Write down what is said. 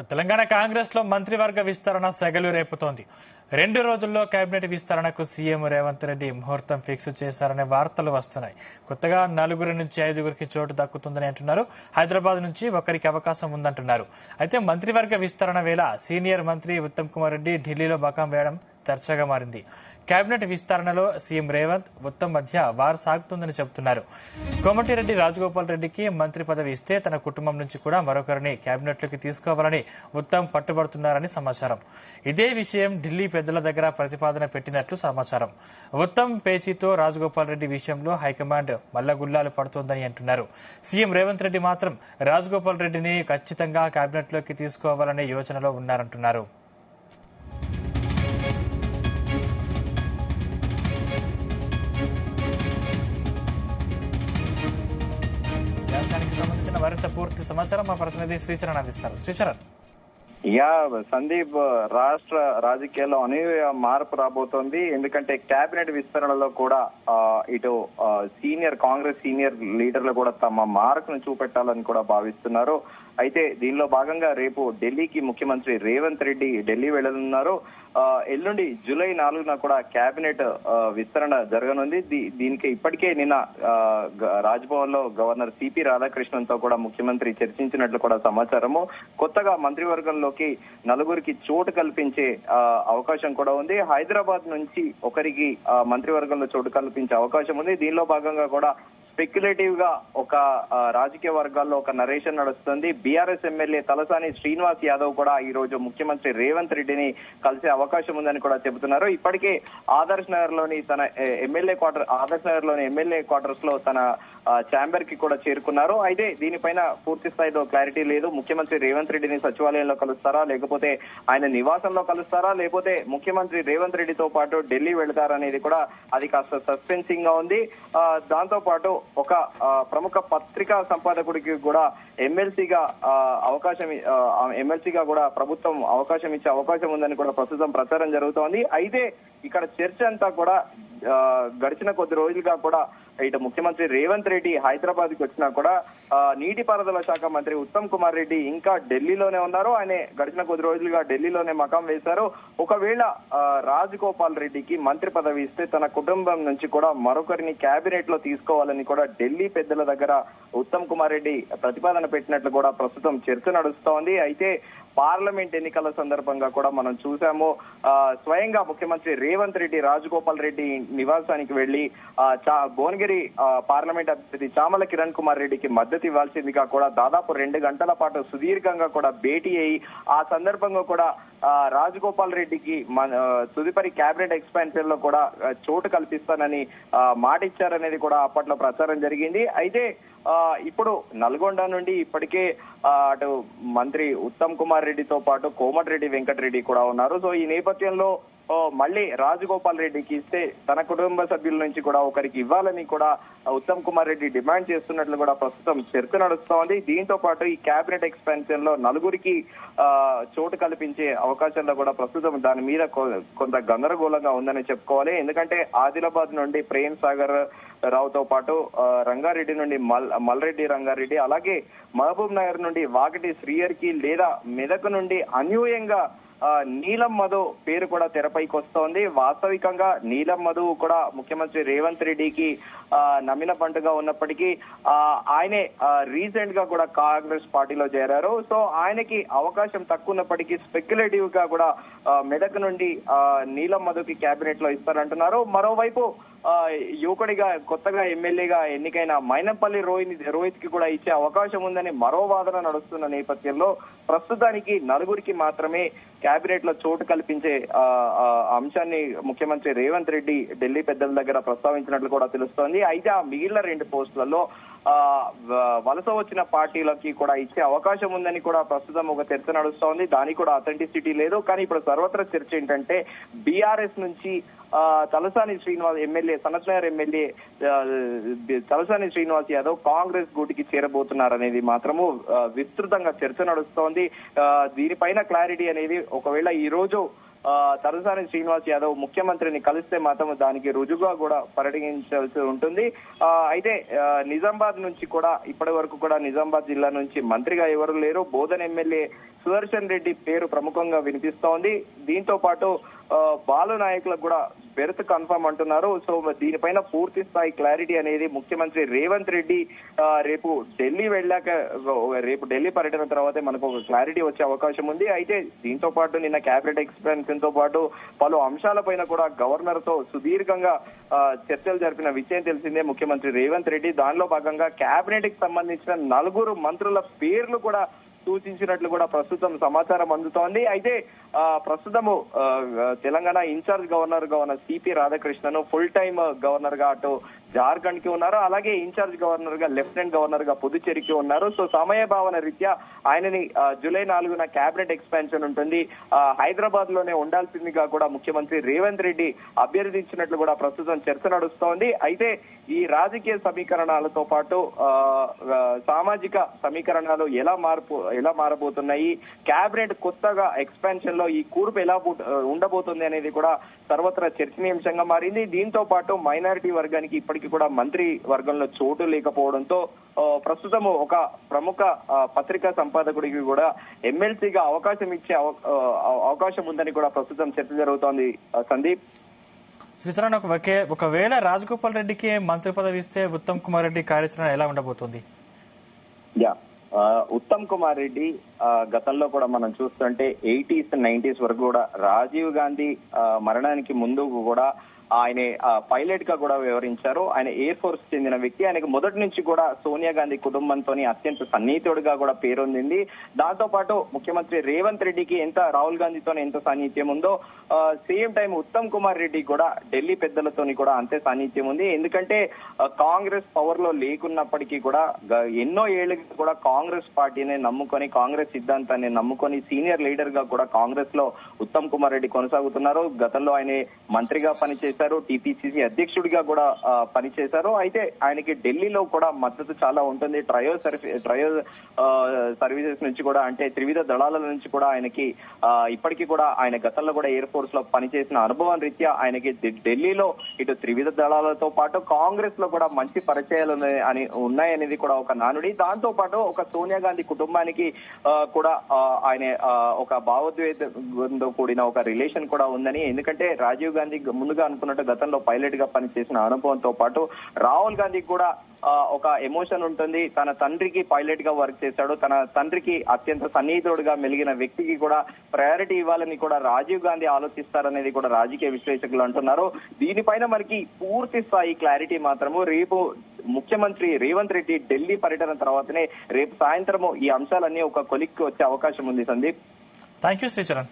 తెలంగాణ కాంగ్రెస్ లో మంత్రివర్గ విస్తరణ సెగలు రేపుతోంది. 2 రోజుల్లో కేబినెట్ విస్తరణకు సీఎం రేవంత్ రెడ్డి ముహూర్తం ఫిక్స్ చేశారనే వార్తలు వస్తున్నాయి. కొత్తగా 4 నుంచి 5 చోటు దక్కుతుందని అంటున్నారు. హైదరాబాద్ నుంచి ఒకరికి అవకాశం ఉందంటున్నారు. అయితే మంత్రివర్గ విస్తరణ వేళ సీనియర్ మంత్రి ఉత్తమ్ కుమార్ రెడ్డి ఢిల్లీలో మకాం వేయడం చర్చగా మారింది. కేబినెట్ విస్తరణలో సీఎం రేవంత్ ఉత్తమ్ మధ్య వార్ సాగుతుందని చెబుతున్నారు. కోమటిరెడ్డి రాజగోపాల్ రెడ్డికి మంత్రి పదవి ఇస్తే తన కుటుంబం నుంచి కూడా మరొకరిని కేబినెట్లోకి తీసుకోవాలని ఉత్తమ్ పట్టుబడుతున్నారని సమాచారం. ఇదే విషయం ఢిల్లీ పెద్దల దగ్గర ప్రతిపాదన పెట్టినట్లు సమాచారం. ఉత్తమ్ పేచీతో రాజగోపాల్ రెడ్డి విషయంలో హైకమాండ్ మల్లగుల్లాలు పడుతోందని అంటున్నారు. సీఎం రేవంత్ రెడ్డి మాత్రం రాజగోపాల్ రెడ్డిని ఖచ్చితంగా కేబినెట్లోకి తీసుకోవాలనే యోచనలో ఉన్నారంటున్నారు. దానికి సంబంధించిన మరింత పూర్తి సమాచారం మా ప్రతినిధి శ్రీచరణ్ అందిస్తారు. శ్రీచరణ్. సందీప్, రాష్ట్ర రాజకీయాల్లో అనూహ్య మార్పు రాబోతోంది. ఎందుకంటే కేబినెట్ విస్తరణలో కూడా ఇటు కాంగ్రెస్ సీనియర్ లీడర్లు కూడా తమ మార్కును చూపెట్టాలని కూడా భావిస్తున్నారు. అయితే దీనిలో భాగంగా రేపు ఢిల్లీకి ముఖ్యమంత్రి రేవంత్ రెడ్డి ఢిల్లీ వెళ్లనున్నారు. ఎల్లుండి జూలై 4న కూడా కేబినెట్ విస్తరణ జరగనుంది. దీనికి ఇప్పటికే నిన్న రాజ్భవన్ లో గవర్నర్ సిపి రాధాకృష్ణన్ తో కూడా ముఖ్యమంత్రి చర్చించినట్లు కూడా సమాచారము. కొత్తగా మంత్రివర్గంలోకి 4 చోటు కల్పించే అవకాశం కూడా ఉంది. హైదరాబాద్ నుంచి ఒకరికి మంత్రివర్గంలో చోటు కల్పించే అవకాశం ఉంది. దీనిలో భాగంగా కూడా స్పెక్యులేటివ్ గా ఒక రాజకీయ వర్గాల్లో ఒక నరేషన్ నడుస్తుంది. బీఆర్ఎస్ ఎమ్మెల్యే తలసాని శ్రీనివాస్ యాదవ్ కూడా ఈ రోజు ముఖ్యమంత్రి రేవంత్ రెడ్డిని కలిసే అవకాశం ఉందని కూడా చెబుతున్నారు. ఇప్పటికే ఆదర్శ్ నగర్ లోని ఎమ్మెల్యే క్వార్టర్స్ లో తన ఛాంబర్ కి కూడా చేరుకున్నారు. అయితే దీనిపైన పూర్తి స్థాయిలో క్లారిటీ లేదు. ముఖ్యమంత్రి రేవంత్ రెడ్డిని సచివాలయంలో కలుస్తారా, లేకపోతే ఆయన నివాసంలో కలుస్తారా, లేకపోతే ముఖ్యమంత్రి రేవంత్ రెడ్డితో పాటు ఢిల్లీ వెళతారా అనేది కూడా అది కాస్త సస్పెన్సింగ్ గా ఉంది. దాంతో పాటు ఒక ప్రముఖ పత్రికా సంపాదకుడికి కూడా ఎమ్మెల్సీగా కూడా ప్రభుత్వం అవకాశం ఇచ్చే అవకాశం ఉందని కూడా ప్రస్తుతం ప్రచారం జరుగుతోంది. అయితే ఇక్కడ చర్చ అంతా కూడా గడిచిన కొద్ది రోజులుగా కూడా ఇటు ముఖ్యమంత్రి రేవంత్ రెడ్డి హైదరాబాద్ కి వచ్చినా కూడా నీటిపారుదల శాఖ మంత్రి ఉత్తమ్ కుమార్ రెడ్డి ఇంకా ఢిల్లీలోనే ఉన్నారు. ఆయన గడిచిన కొద్ది రోజులుగా ఢిల్లీలోనే మకాం వేశారు. ఒకవేళ రాజగోపాల్ రెడ్డికి మంత్రి పదవి ఇస్తే తన కుటుంబం నుంచి కూడా మరొకరిని కేబినెట్ లో తీసుకోవాలని కూడా ఢిల్లీ పెద్దల దగ్గర ఉత్తమ్ కుమార్ రెడ్డి ప్రతిపాదన పెట్టినట్లు కూడా ప్రస్తుతం చర్చ నడుస్తోంది. అయితే పార్లమెంట్ ఎన్నికల సందర్భంగా కూడా మనం చూసాము, స్వయంగా ముఖ్యమంత్రి రేవంత్ రెడ్డి రాజగోపాల్ రెడ్డి నివాసానికి వెళ్లి భువనగిరి పార్లమెంట్ అభ్యర్థి చామల కిరణ్ కుమార్ రెడ్డికి మద్దతు ఇవ్వాల్సిందిగా కూడా దాదాపు 2 గంటల పాటు సుదీర్ఘంగా కూడా భేటీ అయ్యి ఆ సందర్భంగా కూడా రాజగోపాల్ రెడ్డికి తదుపరి కేబినెట్ ఎక్స్పాన్షన్ లో కూడా చోటు కల్పిస్తానని మాట ఇచ్చారనేది కూడా అప్పట్లో ప్రచారం జరిగింది. అయితే ఇప్పుడు నల్గొండ నుండి ఇప్పటికే అటు మంత్రి ఉత్తమ్ కుమార్ రెడ్డితో పాటు కోమటిరెడ్డి వెంకటరెడ్డి కూడా ఉన్నారు. సో ఈ నేపథ్యంలో మళ్ళీ రాజగోపాల్ రెడ్డికి ఇస్తే తన కుటుంబ సభ్యుల నుంచి కూడా ఒకరికి ఇవ్వాలని కూడా ఉత్తమ్ కుమార్ రెడ్డి డిమాండ్ చేస్తున్నట్లు కూడా ప్రస్తుతం చర్చ నడుస్తోంది. దీంతో పాటు ఈ కేబినెట్ ఎక్స్పాన్షన్ లో 4 చోటు కల్పించే అవకాశంలో కూడా ప్రస్తుతం దాని మీద కొంత గందరగోళంగా ఉందని చెప్పుకోవాలి. ఎందుకంటే ఆదిలాబాద్ నుండి ప్రేమ్ సాగర్ రావుతో పాటు రంగారెడ్డి నుండి మల్రెడ్డి రంగారెడ్డి, అలాగే మహబూబ్ నగర్ నుండి వాకటి శ్రీయర్కి లేదా మెదక్ నుండి అన్యూయంగా నీలం మధు పేరు కూడా తెరపైకి వస్తోంది. వాస్తవికంగా నీలం మధు కూడా ముఖ్యమంత్రి రేవంత్ రెడ్డికి నమ్మిన పండుగ ఉన్నప్పటికీ ఆయనే రీసెంట్ గా కూడా కాంగ్రెస్ పార్టీలో చేరారు. సో ఆయనకి అవకాశం తక్కువ ఉన్నప్పటికీ స్పెక్యులేటివ్ గా కూడా మెదక్ నుండి నీలం మధుకి కేబినెట్ లో ఇస్తారంటున్నారు. మరోవైపు యువకుడిగా కొత్తగా ఎమ్మెల్యేగా ఎన్నికైన మైనంపల్లి రోహిత్ కి కూడా ఇచ్చే అవకాశం ఉందని మరో వాదన నడుస్తున్న నేపథ్యంలో ప్రస్తుతానికి 4 మాత్రమే కేబినెట్ లో చోటు కల్పించే అంశాన్ని ముఖ్యమంత్రి రేవంత్ రెడ్డి ఢిల్లీ పెద్దల దగ్గర ప్రస్తావించినట్లు కూడా తెలుస్తోంది. అయితే ఆ మిగిలిన 2 పోస్టులలో వలస వచ్చిన పార్టీలకి కూడా ఇచ్చే అవకాశం ఉందని కూడా ప్రస్తుతం ఒక చర్చ నడుస్తోంది. దానికి కూడా అథెంటిసిటీ లేదు. కానీ ఇప్పుడు సర్వత్రా చర్చ ఏంటంటే బీఆర్ఎస్ నుంచి తలసాని శ్రీనివాస్ ఎమ్మెల్యే సనత్నగర్ ఎమ్మెల్యే తలసాని శ్రీనివాస్ యాదవ్ కాంగ్రెస్ గూటికి చేరబోతున్నారనేది మాత్రము విస్తృతంగా చర్చ నడుస్తోంది. దీనిపైన క్లారిటీ అనేది ఒకవేళ ఈ రోజు తలసాని శ్రీనివాస్ యాదవ్ ముఖ్యమంత్రిని కలిస్తే మాత్రం దానికి రుజువుగా కూడా పరిగణించాల్సి ఉంటుంది. అయితే నిజామాబాద్ నుంచి కూడా ఇప్పటి వరకు కూడా నిజామాబాద్ జిల్లా నుంచి మంత్రిగా ఎవరు లేరు. బోధన్ ఎమ్మెల్యే సుదర్శన్ రెడ్డి పేరు ప్రముఖంగా వినిపిస్తోంది. దీంతో పాటు బాలు నాయకులకు కూడా బెర్త్ కన్ఫర్మ్ అంటున్నారు. సో దీనిపైన పూర్తి స్థాయి క్లారిటీ అనేది ముఖ్యమంత్రి రేవంత్ రెడ్డి రేపు ఢిల్లీ వెళ్ళాక, రేపు ఢిల్లీ పర్యటన తర్వాతే మనకు ఒక క్లారిటీ వచ్చే అవకాశం ఉంది. అయితే దీంతో పాటు నిన్న కేబినెట్ ఎక్స్పెన్షన్ తో పాటు పలు అంశాలపైన కూడా గవర్నర్ తో సుదీర్ఘంగా చర్చలు జరిపిన విషయం తెలిసిందే ముఖ్యమంత్రి రేవంత్ రెడ్డి. దానిలో భాగంగా కేబినెట్ కి సంబంధించిన 4 మంత్రుల పేర్లు కూడా సూచించినట్లు కూడా ప్రస్తుతం సమాచారం అందుతోంది. అయితే ప్రస్తుతము తెలంగాణ ఇన్ఛార్జ్ గవర్నర్ గా ఉన్న సిపి రాధాకృష్ణను ఫుల్ టైమ్ గవర్నర్ గా అటు జార్ఖండ్ కి ఉన్నారు. అలాగే ఇన్ఛార్జ్ గవర్నర్ గా లెఫ్టినెంట్ గవర్నర్ గా పుదుచ్చేరికి ఉన్నారు. సో సమయ భావన రీత్యా ఆయనని జూలై 4న కేబినెట్ ఎక్స్పాన్షన్ ఉంటుంది, హైదరాబాద్ లోనే ఉండాల్సిందిగా కూడా ముఖ్యమంత్రి రేవంత్ రెడ్డి అభ్యర్థించినట్లు కూడా ప్రస్తుతం చర్చ నడుస్తోంది. అయితే ఈ రాజకీయ సమీకరణాలతో పాటు సామాజిక సమీకరణాలు ఎలా మారబోతున్నాయి, కేబినెట్ కొత్తగా ఎక్స్పాన్షన్ లో ఈ కూర్పు ఎలా ఉండబోతుంది అనేది కూడా సర్వత్రా చర్చనీయాంశంగా మారింది. దీంతో పాటు మైనారిటీ వర్గానికి ఇప్పటికీ కూడా మంత్రి వర్గంలో చోటు లేకపోవడంతో ప్రస్తుతము ఒక ప్రముఖ పత్రికా సంపాదకుడికి కూడా ఎమ్మెల్సీగా అవకాశం ఇచ్చే అవకాశం ఉందని కూడా ప్రస్తుతం చర్చ జరుగుతోంది. సందీప్, శ్రీచరణ్, ఒకవేళ రాజగోపాల్ రెడ్డికి మంత్రి పదవి ఇస్తే ఉత్తమ్ కుమార్ రెడ్డి కార్యాచరణ ఎలా ఉండబోతుంది? ఉత్తమ్ కుమార్ రెడ్డి గతంలో కూడా మనం చూస్తుంటే 80s, 90s వరకు కూడా రాజీవ్ గాంధీ మరణానికి ముందు కూడా ఆయన పైలట్ గా కూడా వ్యవహరించారు. ఆయన ఎయిర్ ఫోర్స్ చెందిన వ్యక్తి. ఆయనకు మొదటి నుంచి కూడా సోనియా గాంధీ కుటుంబంతో అత్యంత సన్నిహితుడిగా కూడా పేరొందింది. దాంతో పాటు ముఖ్యమంత్రి రేవంత్ రెడ్డికి రాహుల్ గాంధీతో ఎంత సాన్నిహిత్యం ఉందో సేమ్ టైం ఉత్తమ్ కుమార్ రెడ్డి కూడా ఢిల్లీ పెద్దలతోని కూడా అంతే సాన్నిహిత్యం ఉంది. ఎందుకంటే కాంగ్రెస్ పవర్ లో లేకున్నప్పటికీ కూడా ఎన్నో ఏళ్లుగా కూడా కాంగ్రెస్ పార్టీని నమ్ముకొని, కాంగ్రెస్ సిద్ధాంతాన్ని నమ్ముకొని సీనియర్ లీడర్ గా కూడా కాంగ్రెస్ లో ఉత్తమ్ కుమార్ రెడ్డి కొనసాగుతున్నారు. గతంలో ఆయన మంత్రిగా పనిచేశారు, టీపీసీసీ అధ్యక్షుడిగా కూడా పనిచేశారు. అయితే ఆయనకి ఢిల్లీలో కూడా మద్దతు చాలా ఉంటుంది. ట్రయో సర్వీసెస్ నుంచి కూడా, అంటే త్రివిధ దళాల నుంచి కూడా ఆయనకి ఇప్పటికీ కూడా ఆయన గతంలో కూడా ఎయిర్ ఫోర్స్ లో పనిచేసిన అనుభవం రీత్యా ఆయనకి ఢిల్లీలో ఇటు త్రివిధ దళాలతో పాటు కాంగ్రెస్ లో కూడా మంచి పరిచయాలు ఉన్నాయనేది కూడా ఒక నానుడి. దాంతో పాటు ఒక సోనియా గాంధీ కుటుంబానికి కూడా ఆయన ఒక భావోద్వేగంతో కూడిన ఒక రిలేషన్ కూడా ఉందని. ఎందుకంటే రాజీవ్ గాంధీ ముందుగా అనుకున్నట్టు గతంలో పైలట్ గా పనిచేసిన అనుభవంతో పాటు రాహుల్ గాంధీకి కూడా ఒక ఎమోషన్ ఉంటుంది. తన తండ్రికి పైలట్ గా వర్క్ చేశాడు. తన తండ్రికి అత్యంత సన్నిహితుడుగా మెలిగిన వ్యక్తికి కూడా ప్రయారిటీ ఇవ్వాలని కూడా రాజీవ్ గాంధీ ఆలోచిస్తారనేది కూడా రాజకీయ విశ్లేషకులు అంటున్నారు. దీనిపైన మనకి పూర్తి స్థాయి క్లారిటీ మాత్రము రేపు ముఖ్యమంత్రి రేవంత్ రెడ్డి ఢిల్లీ పర్యటన తర్వాతనే రేపు సాయంత్రము ఈ అంశాలన్నీ ఒక కొలిక్కి వచ్చే అవకాశం ఉంది. Sandeep, thank you Sricharan.